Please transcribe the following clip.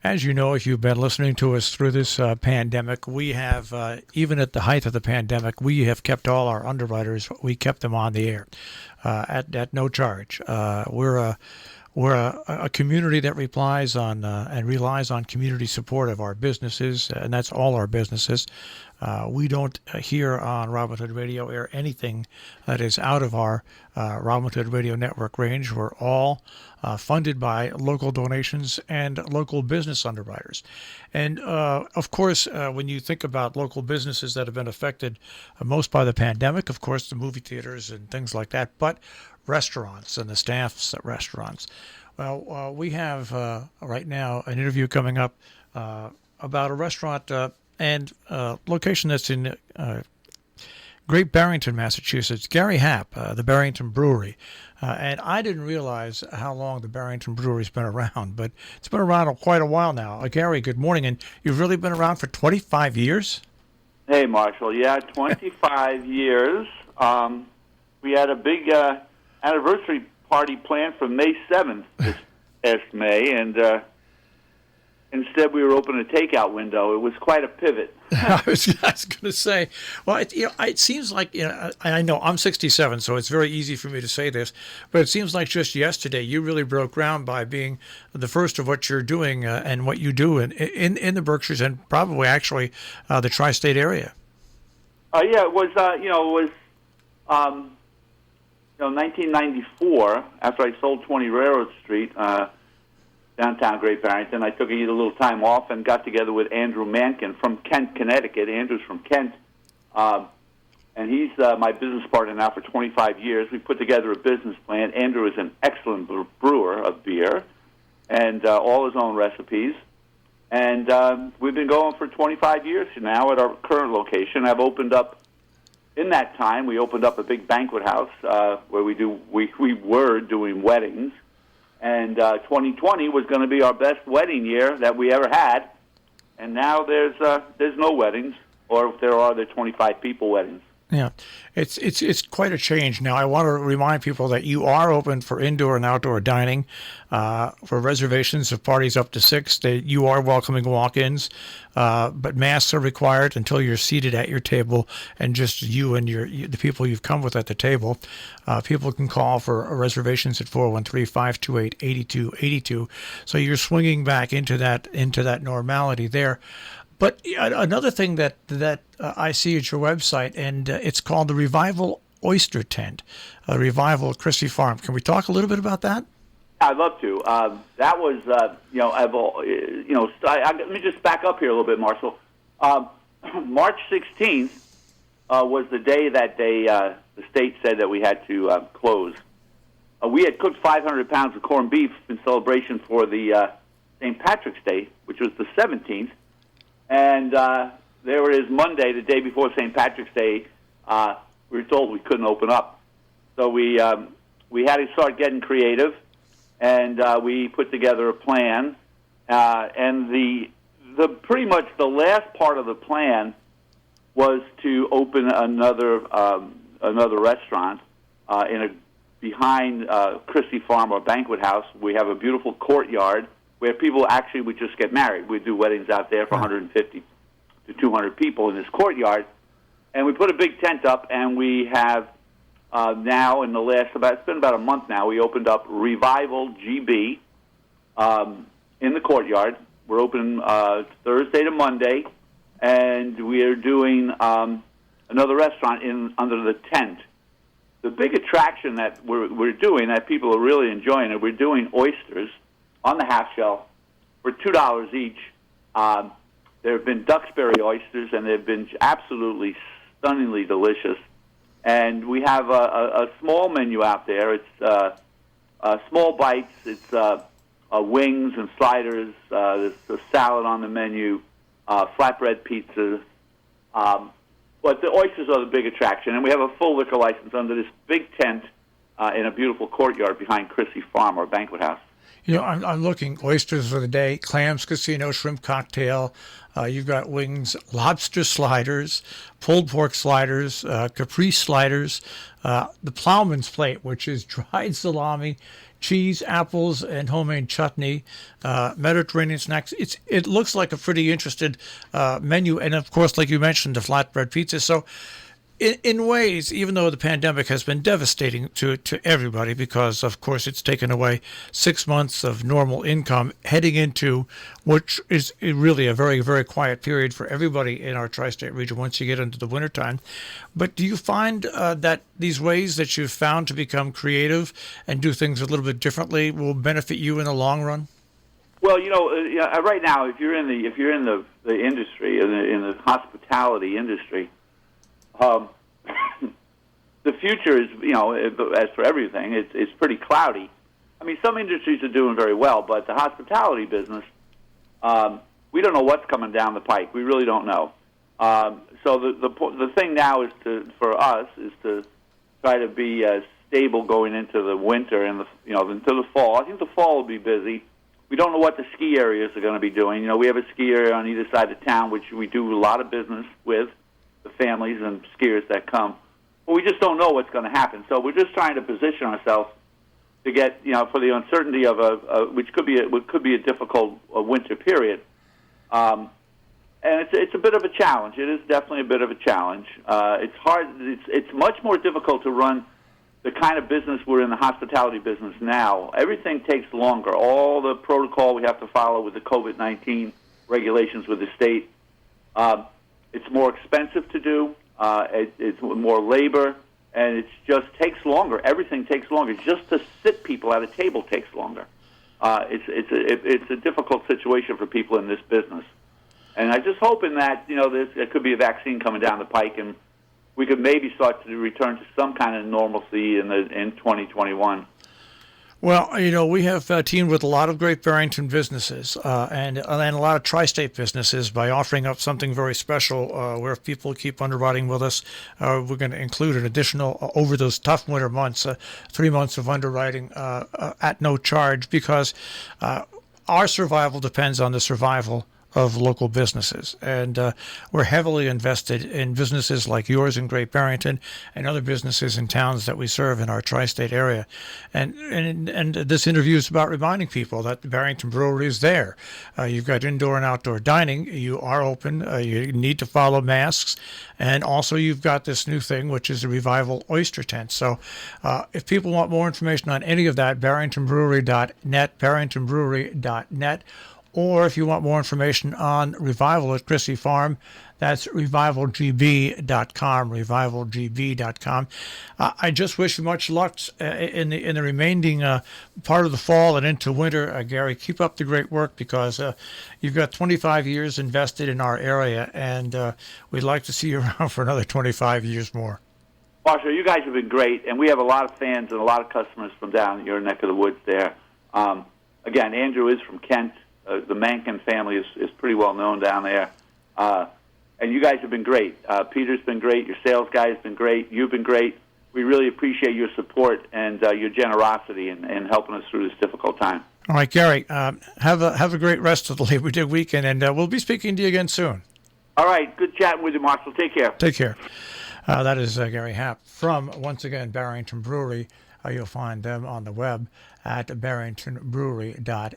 As you know, if you've been listening to us through this pandemic, we have, even at the height of the pandemic, we have kept all our underwriters, we kept them on the air at no charge. We're a community that relies on and relies on community support of our businesses, and that's all our businesses. We don't here on Robin Hood Radio air anything that is out of our Robin Hood Radio Network range. We're all funded by local donations and local business underwriters. And of course, when you think about local businesses that have been affected most by the pandemic, of course, the movie theaters and things like that, but restaurants and the staffs at restaurants. Well, we have right now an interview coming up about a restaurant and location that's in Great Barrington, Massachusetts. Gary Happ, the Barrington Brewery. And I didn't realize how long the Barrington Brewery's been around, but it's been around quite a while now. Gary, good morning. And you've really been around for 25 years? Hey, Marshall. Yeah, 25 years. We had a big anniversary party planned for May 7th this past May, and instead we were opening a takeout window. It was quite a pivot. I was going to say, well, it seems like, I know I'm 67, so it's very easy for me to say this, but it seems like just yesterday you really broke ground by being the first of what you're doing and what you do in the Berkshires and probably actually the tri-state area. Yeah, it was, 1994, after I sold 20 Railroad Street, downtown Great Barrington, I took a little time off and got together with Andrew Mankin from Kent, Connecticut. Andrew's from Kent, and he's my business partner now for 25 years. We put together a business plan. Andrew is an excellent brewer of beer and all his own recipes. And we've been going for 25 years now at our current location. I've opened up, in that time, we opened up a big banquet house where we were doing weddings. And 2020 was going to be our best wedding year that we ever had. And now there's no weddings, or if there are, they're 25 people weddings. Yeah, it's quite a change. Now, I want to remind people that you are open for indoor and outdoor dining, for reservations of parties up to 6. You are welcoming walk-ins, but masks are required until you're seated at your table, and just you and the people you've come with at the table. People can call for reservations at 413-528-8282. So you're swinging back into that normality there. But another thing that I see at your website, and it's called the Revival Oyster Tent, Revival at Christie Farm. Can we talk a little bit about that? I'd love to. That was, let me just back up here a little bit, Marshall. March 16th was the day that the state said that we had to close. We had cooked 500 pounds of corned beef in celebration for the St. Patrick's Day, which was the 17th. And there it is, Monday, the day before St. Patrick's Day, we were told we couldn't open up. So we had to start getting creative, and we put together a plan. And the pretty much the last part of the plan was to open another restaurant behind Christie Farm, our banquet house. We have a beautiful courtyard where people actually would just get married. We'd do weddings out there for 150 to 200 people in this courtyard. And we put a big tent up, and we have now in the last, it's been about a month now, we opened up Revival GB in the courtyard. We're open Thursday to Monday, and we are doing another restaurant under the tent. The big attraction that we're doing that people are really enjoying it, we're doing oysters on the half shell for $2 each. There have been Duxbury oysters, and they've been absolutely stunningly delicious. And we have a small menu out there. It's small bites. It's wings and sliders. There's a salad on the menu, flatbread pizza. But the oysters are the big attraction. And we have a full liquor license under this big tent in a beautiful courtyard behind Christie Farm, our banquet house. I'm looking, oysters for the day, clams, casino, shrimp cocktail. You've got wings, lobster sliders, pulled pork sliders, caprese sliders, the plowman's plate, which is dried salami, cheese, apples, and homemade chutney, Mediterranean snacks. It looks like a pretty interesting menu, and of course, like you mentioned, the flatbread pizza. So, in ways, even though the pandemic has been devastating to everybody, because of course it's taken away 6 months of normal income, heading into which is really a very, very quiet period for everybody in our tri-state region once you get into the wintertime. But do you find that these ways that you've found to become creative and do things a little bit differently will benefit you in the long run? Well, right now, if you're in the industry, in the hospitality industry, the future is, as for everything, it's pretty cloudy. I mean, some industries are doing very well, but the hospitality business, we don't know what's coming down the pike. We really don't know. So the thing now is for us to try to be stable going into the winter and into the fall. I think the fall will be busy. We don't know what the ski areas are going to be doing. We have a ski area on either side of town, which we do a lot of business with, the families and skiers that come. But we just don't know what's going to happen. So we're just trying to position ourselves to get, for the uncertainty of which could be a difficult winter period. And it's a bit of a challenge. It is definitely a bit of a challenge. It's hard. It's much more difficult to run the kind of business we're in, the hospitality business now. Everything takes longer. All the protocol we have to follow with the COVID-19 regulations with the state. It's more expensive to do. It's more labor, and it just takes longer. Everything takes longer. Just to sit people at a table takes longer. It's a difficult situation for people in this business. And I'm just hoping that there could be a vaccine coming down the pike, and we could maybe start to return to some kind of normalcy in 2021. Well, we have teamed with a lot of great Barrington businesses and a lot of tri-state businesses by offering up something very special where if people keep underwriting with us, we're going to include an additional, over those tough winter months, 3 months of underwriting at no charge, because our survival depends on the survival of local businesses. And we're heavily invested in businesses like yours in Great Barrington and other businesses in towns that we serve in our tri-state area. And this interview is about reminding people that the Barrington Brewery is there. You've got indoor and outdoor dining. You are open. You need to follow masks. And also you've got this new thing, which is the Revival Oyster Tent. So if people want more information on any of that, barringtonbrewery.net, barringtonbrewery.net. Or if you want more information on Revival at Chrissy Farm, that's revivalgb.com, revivalgb.com. I just wish you much luck in the remaining part of the fall and into winter. Gary, keep up the great work, because you've got 25 years invested in our area, and we'd like to see you around for another 25 years more. Marshall, you guys have been great, and we have a lot of fans and a lot of customers from down your neck of the woods there. Again, Andrew is from Kent. The Mankin family is pretty well known down there. And you guys have been great. Peter's been great. Your sales guy has been great. You've been great. We really appreciate your support and your generosity in helping us through this difficult time. All right, Gary, have a great rest of the Labor Day weekend, and we'll be speaking to you again soon. All right. Good chatting with you, Marshall. Take care. Take care. That is Gary Happ from, once again, Barrington Brewery. You'll find them on the web at barringtonbrewery.net.